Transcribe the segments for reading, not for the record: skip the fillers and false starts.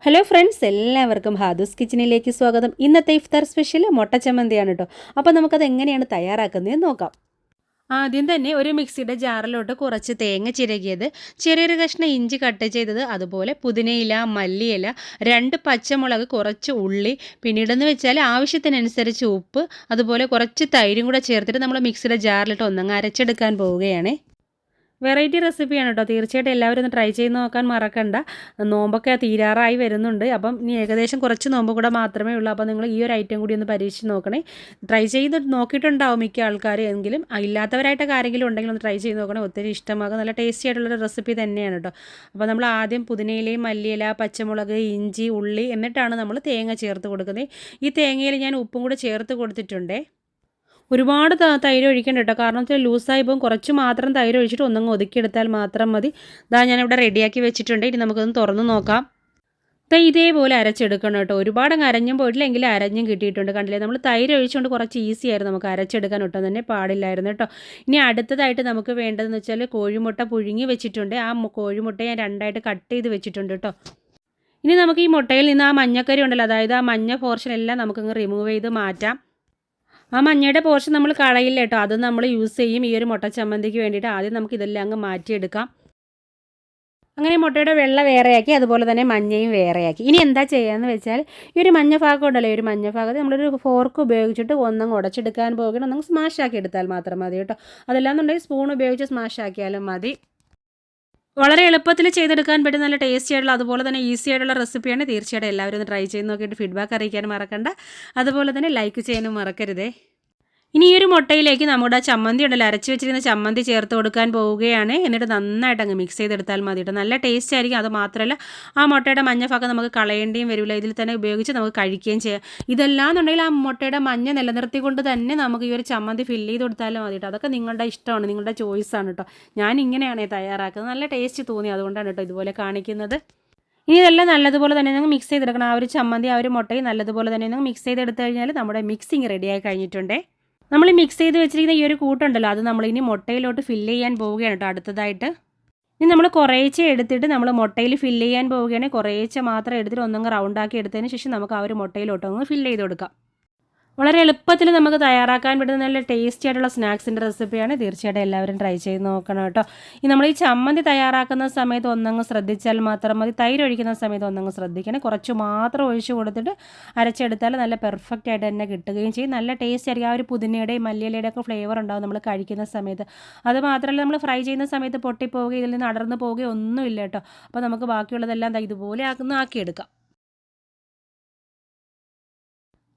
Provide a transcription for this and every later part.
Hello friends, എല്ലാവർക്കും ഹാദൂസ് കിച്ചണിലേക്ക് സ്വാഗതം. ഇന്നത്തെ ഇഫ്താർ സ്പെഷ്യൽ മുട്ട ചമ്മന്തിയാണ് കേട്ടോ. അപ്പോൾ നമുക്കത് എങ്ങനെയാണ് തയ്യാറാക്കുന്നതെന്ന് നോക്കാം. ആദ്യം തന്നെ ഒരു മിക്സിയുടെ ജാറിലോട്ട് കുറച്ച് തേങ്ങ ചിരകിയത്, ചെറിയൊരു കഷ്ണം ഇഞ്ചി കട്ട് ചെയ്തത്, അതുപോലെ പുതിനയില, മല്ലിയില, 2 പച്ചമുളക്, കുറച്ച് ഉള്ളി, പിന്നീടെന്ന് വെച്ചാൽ ആവശ്യത്തിനനുസരിച്ച് ഉപ്പ്, അതുപോലെ കുറച്ച് തൈരും കൂടെ ചേർത്തിട്ട് നമ്മൾ മിക്സിയുടെ ജാറിലിട്ട് ഒന്നങ്ങ് അരച്ചെടുക്കാൻ പോവുകയാണ്. വെറൈറ്റി റെസിപ്പിയാണ് കേട്ടോ. തീർച്ചയായിട്ടും എല്ലാവരും ഒന്ന് ട്രൈ ചെയ്ത് നോക്കാൻ മറക്കണ്ട. നോമ്പൊക്കെ തീരാറായി വരുന്നുണ്ട്. അപ്പം ഇനി ഏകദേശം കുറച്ച് നോമ്പ് കൂടെ മാത്രമേ ഉള്ളൂ. അപ്പോൾ നിങ്ങൾ ഈ ഒരു ഐറ്റം കൂടി ഒന്ന് പരീക്ഷിച്ച് നോക്കണേ. ട്രൈ ചെയ്ത് നോക്കിയിട്ടുണ്ടാവും മിക്ക ആൾക്കാർ. എങ്കിലും ഇല്ലാത്തവരായിട്ടൊക്കെ ആരെങ്കിലും ഉണ്ടെങ്കിൽ ഒന്ന് ട്രൈ ചെയ്ത് നോക്കണേ. ഒത്തിരി ഇഷ്ടമാകും. നല്ല ടേസ്റ്റി ആയിട്ടുള്ളൊരു റെസിപ്പി തന്നെയാണ് കേട്ടോ. അപ്പോൾ നമ്മൾ ആദ്യം പുതിനയിലയും മല്ലിയില, പച്ചമുളക്, ഇഞ്ചി, ഉള്ളി എന്നിട്ടാണ് നമ്മൾ തേങ്ങ ചേർത്ത് കൊടുക്കുന്നത്. ഈ തേങ്ങയിൽ ഞാൻ ഉപ്പും കൂടെ ചേർത്ത് കൊടുത്തിട്ടുണ്ട്. ഒരുപാട് തൈര് ഒഴിക്കേണ്ട കേട്ടോ. കാരണം വെച്ചാൽ ലൂസായി പോകും. കുറച്ച് മാത്രം തൈര് ഒഴിച്ചിട്ട് ഒന്നങ്ങ് ഒതുക്കിയെടുത്താൽ മാത്രം മതി. ഇതാ ഞാനിവിടെ റെഡിയാക്കി വെച്ചിട്ടുണ്ട്. ഇനി നമുക്കൊന്ന് തുറന്ന് നോക്കാം. ഇതേപോലെ അരച്ചെടുക്കണം കേട്ടോ. ഒരുപാട് അരഞ്ഞും പോയിട്ടില്ല, എങ്കിലും അരഞ്ഞും കിട്ടിയിട്ടുണ്ട്. കണ്ടില്ലേ, നമ്മൾ തൈര് ഒഴിച്ചുകൊണ്ട് കുറച്ച് ഈസി ആയിരുന്നു നമുക്ക് അരച്ചെടുക്കാൻ. ഒട്ടും തന്നെ പാടില്ലായിരുന്നു കേട്ടോ. ഇനി അടുത്തതായിട്ട് നമുക്ക് വേണ്ടതെന്ന് വെച്ചാൽ കോഴിമുട്ട പുഴുങ്ങി വെച്ചിട്ടുണ്ട്. ആ കോഴിമുട്ട ഞാൻ 2ആയിട്ട് കട്ട് ചെയ്ത് വെച്ചിട്ടുണ്ട് കേട്ടോ. ഇനി നമുക്ക് ഈ മുട്ടയിൽ നിന്ന് ആ മഞ്ഞക്കരി ഉണ്ടല്ലോ, അതായത് ആ മഞ്ഞ പോർഷൻ എല്ലാം നമുക്കങ്ങ് റിമൂവ് ചെയ്ത് മാറ്റാം. ആ മഞ്ഞയുടെ പോർഷൻ നമ്മൾ കളയില്ല കേട്ടോ. അത് നമ്മൾ യൂസ് ചെയ്യും ഈ ഒരു മുട്ട ചമ്മന്തിക്ക് വേണ്ടിയിട്ട്. ആദ്യം നമുക്ക് ഇതെല്ലാം അങ്ങ് മാറ്റിയെടുക്കാം. അങ്ങനെ മുട്ടയുടെ വെള്ള വേറെയാക്കി, അതുപോലെ തന്നെ മഞ്ഞയും വേറെയാക്കി. ഇനി എന്താ ചെയ്യുകയെന്ന് വെച്ചാൽ, ഈ ഒരു മഞ്ഞ ഭാഗം ഉണ്ടല്ലോ, ഈ ഒരു മഞ്ഞ ഭാഗത്ത് നമ്മളൊരു ഫോർക്ക് ഉപയോഗിച്ചിട്ട് ഒന്നങ്ങ് ഉടച്ചെടുക്കാൻ പോകുകയാണ്. ഒന്നങ്ങ് സ്മാഷ് ആക്കി എടുത്താൽ മാത്രം മതി കേട്ടോ. അതല്ലാന്നുണ്ടെങ്കിൽ സ്പൂൺ ഉപയോഗിച്ച് സ്മാഷ് ആക്കിയാലും മതി. വളരെ എളുപ്പത്തിൽ ചെയ്തെടുക്കാൻ പറ്റും, നല്ല ടേസ്റ്റി ആയിട്ടുള്ള, അതുപോലെ തന്നെ ഈസി ആയിട്ടുള്ള റെസിപ്പിയാണ്. തീർച്ചയായിട്ടും എല്ലാവരും ഒന്ന് ട്രൈ ചെയ്ത് നോക്കിയിട്ട് ഫീഡ്ബാക്ക് അറിയിക്കാനും മറക്കണ്ട. അതുപോലെ തന്നെ ലൈക്ക് ചെയ്യാനും മറക്കരുതേ. ഇനി ഈ ഒരു മുട്ടയിലേക്ക് നമ്മുടെ ചമ്മന്തി ഉണ്ടല്ലോ, അരച്ച് വെച്ചിരുന്ന ചമ്മന്തി ചേർത്ത് കൊടുക്കാൻ പോവുകയാണ്. എന്നിട്ട് നന്നായിട്ട് അങ്ങ് മിക്സ് ചെയ്തെടുത്താൽ മതി കേട്ടോ. നല്ല ടേസ്റ്റ് ആയിരിക്കും. അത് മാത്രമല്ല, ആ മുട്ടയുടെ മഞ്ഞ ഭാഗം നമുക്ക് കളയേണ്ടിയും വരില്ല. ഇതിൽ തന്നെ ഉപയോഗിച്ച് നമുക്ക് കഴിക്കുകയും ചെയ്യാം. ഇതെല്ലാന്നുണ്ടെങ്കിൽ ആ മുട്ടയുടെ മഞ്ഞ നിലനിർത്തിക്കൊണ്ട് തന്നെ നമുക്ക് ഈ ഒരു ചമ്മന്തി ഫില്ല് ചെയ്ത് കൊടുത്താലും മതി കേട്ടോ. അതൊക്കെ നിങ്ങളുടെ ഇഷ്ടമാണ്, നിങ്ങളുടെ ചോയ്സാണ് കേട്ടോ. ഞാൻ ഇങ്ങനെയാണ് തയ്യാറാക്കുന്നത്. നല്ല ടേസ്റ്റ് തോന്നി, അതുകൊണ്ടാണ് കേട്ടോ ഇതുപോലെ കാണിക്കുന്നത്. ഇനി ഇതെല്ലാം നല്ലതുപോലെ തന്നെ നിങ്ങൾ മിക്സ് ചെയ്തെടുക്കണം. ആ ഒരു ചമ്മന്തി, ആ ഒരു മുട്ടയും നല്ലതുപോലെ തന്നെ നിങ്ങൾ മിക്സ് ചെയ്തെടുത്ത് കഴിഞ്ഞാൽ നമ്മുടെ മിക്സിങ് റെഡിയായി കഴിഞ്ഞിട്ടുണ്ട്. നമ്മൾ മിക്സ് ചെയ്ത് വെച്ചിരിക്കുന്ന ഈ ഒരു കൂട്ടുണ്ടല്ലോ, അത് നമ്മളിനി മുട്ടയിലോട്ട് ഫില്ല് ചെയ്യാൻ പോവുകയാണ് കേട്ടോ. അടുത്തതായിട്ട് ഇനി നമ്മൾ കുറേശ്ശെ എടുത്തിട്ട് നമ്മൾ മുട്ടയിൽ ഫില്ല് ചെയ്യാൻ പോവുകയാണ്. കുറേശ്ശെ മാത്രം എടുത്തിട്ട് ഒന്നങ്ങ് റൗണ്ടാക്കി എടുത്തതിന് ശേഷം നമുക്ക് ആ ഒരു മുട്ടയിലോട്ട് ഒന്ന് ഫില്ല് ചെയ്ത് കൊടുക്കാം. വളരെ എളുപ്പത്തിൽ നമുക്ക് തയ്യാറാക്കാൻ പറ്റുന്ന നല്ല ടേസ്റ്റി ആയിട്ടുള്ള സ്നാക്സിൻ്റെ റെസിപ്പിയാണ്. തീർച്ചയായിട്ടും എല്ലാവരും ട്രൈ ചെയ്ത് നോക്കണം കേട്ടോ. നമ്മൾ ഈ ചമ്മന്തി തയ്യാറാക്കുന്ന സമയത്ത് ഒന്നങ്ങ് ശ്രദ്ധിച്ചാൽ മാത്രം മതി. തൈര് ഒഴിക്കുന്ന സമയത്ത് ഒന്നങ്ങ് ശ്രദ്ധിക്കണം. കുറച്ച് മാത്രം ഒഴിച്ച് കൊടുത്തിട്ട് അരച്ചെടുത്താൽ നല്ല പെർഫെക്റ്റ് ആയിട്ട് തന്നെ കിട്ടുകയും ചെയ്യും. നല്ല ടേസ്റ്റ് ആയിരിക്കും. ആ ഒരു പുതിനയുടെയും മല്ലിയിലയുടെ ഒക്കെ ഫ്ലേവർ ഉണ്ടാവും നമ്മൾ കഴിക്കുന്ന സമയത്ത്. അത് മാത്രമല്ല, നമ്മൾ ഫ്രൈ ചെയ്യുന്ന സമയത്ത് പൊട്ടിപ്പോവുകയും ഇതിൽ നിന്ന് അടർന്ന് പോവുകയും ഒന്നുമില്ല കേട്ടോ. അപ്പോൾ നമുക്ക് ബാക്കിയുള്ളതെല്ലാം ഇതുപോലെ ആക്കിയെടുക്കാം.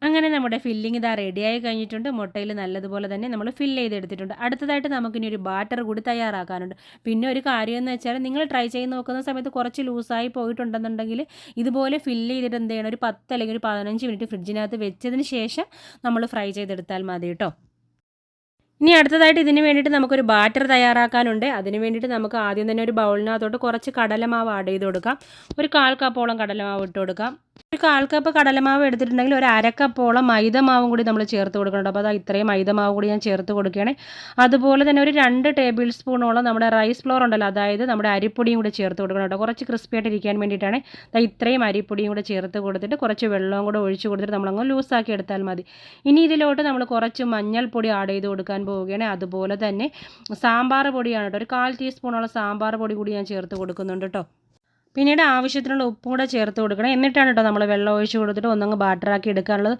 അങ്ങനെ നമ്മുടെ ഫില്ലിംഗ് ഇതാ റെഡിയായി കഴിഞ്ഞിട്ടുണ്ട്. മുട്ടയിൽ നല്ലതുപോലെ തന്നെ നമ്മൾ ഫില്ല് ചെയ്തെടുത്തിട്ടുണ്ട്. അടുത്തതായിട്ട് നമുക്കിനി ഒരു ബാറ്റർ കൂടി തയ്യാറാക്കാനുണ്ട്. പിന്നെ ഒരു കാര്യം എന്ന് വെച്ചാൽ, നിങ്ങൾ ട്രൈ ചെയ്ത് നോക്കുന്ന സമയത്ത് കുറച്ച് ലൂസായി പോയിട്ടുണ്ടെന്നുണ്ടെങ്കിൽ ഇതുപോലെ ഫില്ല് ചെയ്തിട്ട് എന്ത് ചെയ്യണം, ഒരു 10 അല്ലെങ്കിൽ ഒരു 15 മിനിറ്റ് ഫ്രിഡ്ജിനകത്ത് വെച്ചതിന് ശേഷം നമ്മൾ ഫ്രൈ ചെയ്തെടുത്താൽ മതി കേട്ടോ. ഇനി അടുത്തതായിട്ട് ഇതിന് വേണ്ടിയിട്ട് നമുക്കൊരു ബാറ്റർ തയ്യാറാക്കാനുണ്ട്. അതിന് വേണ്ടിയിട്ട് നമുക്ക് ആദ്യം തന്നെ ഒരു ബൗളിനകത്തോട്ട് കുറച്ച് കടലമാവ് ആഡ് ചെയ്ത് കൊടുക്കാം. ഒരു 1/4 കപ്പോളം കടലമാവ് ഇട്ട് കൊടുക്കാം. ഒരു 1/4 കപ്പ് കടലമാവ് എടുത്തിട്ടുണ്ടെങ്കിൽ ഒരു 1/2 കപ്പോളം മൈദമാവും കൂടി നമ്മൾ ചേർത്ത് കൊടുക്കുന്നുണ്ട്. അപ്പോൾ ഇത്രയും മൈദമാവ് കൂടി ഞാൻ ചേർത്ത് കൊടുക്കുകയാണ്. അതുപോലെ തന്നെ ഒരു 2 ടേബിൾ സ്പൂണോളം നമ്മുടെ റൈസ് ഫ്ലോർ ഉണ്ടല്ലോ, അതായത് നമ്മുടെ അരിപ്പൊടിയും കൂടി ചേർത്ത് കൊടുക്കണം കേട്ടോ. കുറച്ച് ക്രിസ്പി ആയിട്ട് ഇരിക്കാൻ വേണ്ടിയിട്ടാണ്. ഇത്രയും അരിപ്പൊടിയും കൂടി ചേർത്ത് കൊടുത്തിട്ട് കുറച്ച് വെള്ളവും കൂടെ ഒഴിച്ച് കൊടുത്തിട്ട് നമ്മളങ്ങ് ലൂസാക്കി എടുത്താൽ മതി. ഇനി ഇതിലോട്ട് നമ്മൾ കുറച്ച് മഞ്ഞൾപ്പൊടി ആഡ് ചെയ്ത് കൊടുക്കാൻ പോവുകയാണ്. അതുപോലെ തന്നെ സാമ്പാർ പൊടിയാണ് കേട്ടോ. ഒരു 1/4 ടീസ്പൂണോളം സാമ്പാർ പൊടി കൂടി ഞാൻ ചേർത്ത് കൊടുക്കുന്നുണ്ട് കേട്ടോ. പിന്നീട് ആവശ്യത്തിനുള്ള ഉപ്പും കൂടെ ചേർത്ത് കൊടുക്കണം. എന്നിട്ടാണ് കേട്ടോ നമ്മൾ വെള്ളം ഒഴിച്ച് കൊടുത്തിട്ട് ഒന്നങ്ങ് ബാറ്ററാക്കി എടുക്കാനുള്ളത്.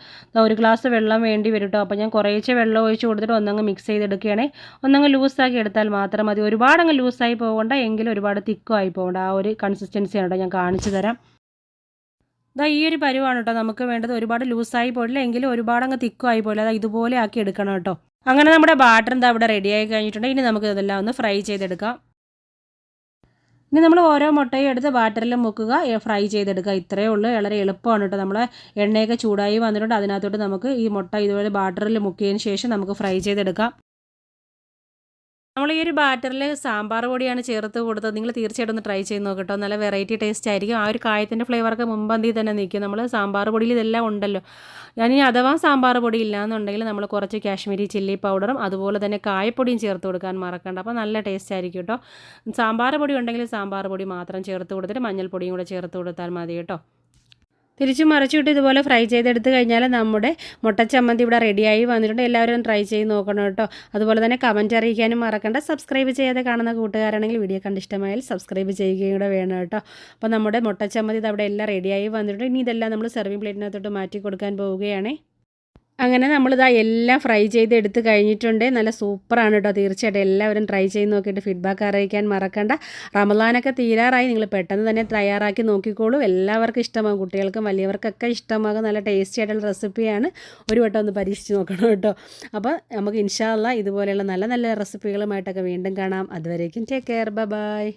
ഒരു ഗ്ലാസ് വെള്ളം വേണ്ടി വരും കേട്ടോ. അപ്പോൾ ഞാൻ കുറേശ്ശെ വെള്ളം ഒഴിച്ച് കൊടുത്തിട്ട് ഒന്നങ്ങ് മിക്സ് ചെയ്തെടുക്കുകയാണ്. ഒന്നങ്ങ് ലൂസാക്കി എടുത്താൽ മാത്രം മതി. ഒരുപാടങ്ങ് ലൂസായി പോകണ്ട, എങ്കിലും ഒരുപാട് തിക്കുമായി പോകണ്ട. ആ ഒരു കൺസിസ്റ്റൻസിയാണ് കേട്ടോ. ഞാൻ കാണിച്ചു തരാം. ഈ ഒരു പരുവാണ് കേട്ടോ നമുക്ക് വേണ്ടത്. ഒരുപാട് ലൂസായി പോയില്ല, എങ്കിലും ഒരുപാടങ്ങ് തിക്കുമായി പോയില്ല. ഇതുപോലെ ആക്കി എടുക്കണം കേട്ടോ. അങ്ങനെ നമ്മുടെ ബാറ്റർ ഇവിടെ റെഡിയായി കഴിഞ്ഞിട്ടുണ്ട്. ഇനി നമുക്ക് ഇതെല്ലാം ഒന്ന് ഫ്രൈ ചെയ്തെടുക്കാം. ഇനി നമ്മൾ ഓരോ മുട്ടയും എടുത്ത് ബാറ്ററിൽ മുക്കുക, ഫ്രൈ ചെയ്തെടുക്കുക. ഇത്രയേ ഉള്ളൂ. വളരെ എളുപ്പമാണ് കേട്ടോ. നമ്മളെ എണ്ണയൊക്കെ ചൂടായി വന്നിട്ടുണ്ട്. അതിനകത്തോട്ട് നമുക്ക് ഈ മുട്ട ഇതുപോലെ ബാറ്ററിൽ മുക്കിയതിന് ശേഷം നമുക്ക് ഫ്രൈ ചെയ്തെടുക്കാം. നമ്മൾ ഈ ഒരു ബാറ്ററിൽ സാമ്പാർ പൊടിയാണ് ചേർത്ത് കൊടുത്തത്. നിങ്ങൾ തീർച്ചയായിട്ടും ഒന്ന് ട്രൈ ചെയ്ത് നോക്കട്ടോ. നല്ല വെറൈറ്റി ടേസ്റ്റ് ആയിരിക്കും. ആ ഒരു കായത്തിൻ്റെ ഫ്ലേവറൊക്കെ മുമ്പന്തി തന്നെ നിൽക്കും. നമ്മൾ സാമ്പാർ പൊടിയിൽ ഇതെല്ലാം ഉണ്ടല്ലോ. ഇനി അഥവാ സാമ്പാർ പൊടി ഇല്ലയെന്നുണ്ടെങ്കിൽ നമ്മൾ കുറച്ച് കാശ്മീരി ചില്ലി പൗഡറും അതുപോലെ തന്നെ കായപ്പൊടിയും ചേർത്ത് കൊടുക്കാൻ മറക്കണ്ട. അപ്പോൾ നല്ല ടേസ്റ്റ് ആയിരിക്കും കേട്ടോ. സാമ്പാർ പൊടി ഉണ്ടെങ്കിൽ സാമ്പാർ പൊടി മാത്രം ചേർത്ത് കൊടുത്തിട്ട് മഞ്ഞൾപ്പൊടിയും കൂടെ ചേർത്ത് കൊടുത്താൽ മതി കേട്ടോ. തിരിച്ച് മറിച്ചിട്ട് ഇതുപോലെ ഫ്രൈ ചെയ്തെടുത്ത് കഴിഞ്ഞാൽ നമ്മുടെ മുട്ടച്ചമ്മന്തി ഇവിടെ റെഡിയായി വന്നിട്ടുണ്ട്. എല്ലാവരും ട്രൈ ചെയ്ത് നോക്കണം കേട്ടോ. അതുപോലെ തന്നെ കമൻറ്റ് അറിയിക്കാനും മറക്കണ്ട. സബ്സ്ക്രൈബ് ചെയ്യാതെ കാണുന്ന കൂട്ടുകാരാണെങ്കിൽ വീഡിയോ കണ്ട് ഇഷ്ടമായാൽ സബ്സ്ക്രൈബ് ചെയ്യുകയും കൂടെ വേണം കേട്ടോ. അപ്പോൾ നമ്മുടെ മുട്ടച്ചമ്മന്തി ഇത് അവിടെ എല്ലാം റെഡിയായി വന്നിട്ടുണ്ട്. ഇനി ഇതെല്ലാം നമ്മൾ സെർവിങ് പ്ലേറ്റിനകത്തോട്ട് മാറ്റി കൊടുക്കാൻ പോവുകയാണ്. അങ്ങനെ നമ്മളിതാ എല്ലാം ഫ്രൈ ചെയ്ത് എടുത്ത് കഴിഞ്ഞിട്ടുണ്ട്. നല്ല സൂപ്പറാണ് കേട്ടോ. തീർച്ചയായിട്ടും എല്ലാവരും ട്രൈ ചെയ്ത് നോക്കിയിട്ട് ഫീഡ്ബാക്ക് അറിയിക്കാൻ മറക്കണ്ട. റമദാനൊക്കെ തീരാറായി. നിങ്ങൾ പെട്ടെന്ന് തന്നെ തയ്യാറാക്കി നോക്കിക്കോളൂ. എല്ലാവർക്കും ഇഷ്ടമാകും. കുട്ടികൾക്കും വലിയവർക്കൊക്കെ ഇഷ്ടമാകും. നല്ല ടേസ്റ്റി ആയിട്ടുള്ള റെസിപ്പിയാണ്. ഒരു വട്ടം ഒന്ന് പരീക്ഷിച്ച് നോക്കണം കേട്ടോ. അപ്പോൾ നമുക്ക് ഇൻഷാ അല്ലാഹ് ഇതുപോലെയുള്ള നല്ല നല്ല റെസിപ്പികളുമായിട്ടൊക്കെ വീണ്ടും കാണാം. അതുവരേക്കും ടേക്ക് കെയർ. ബൈ.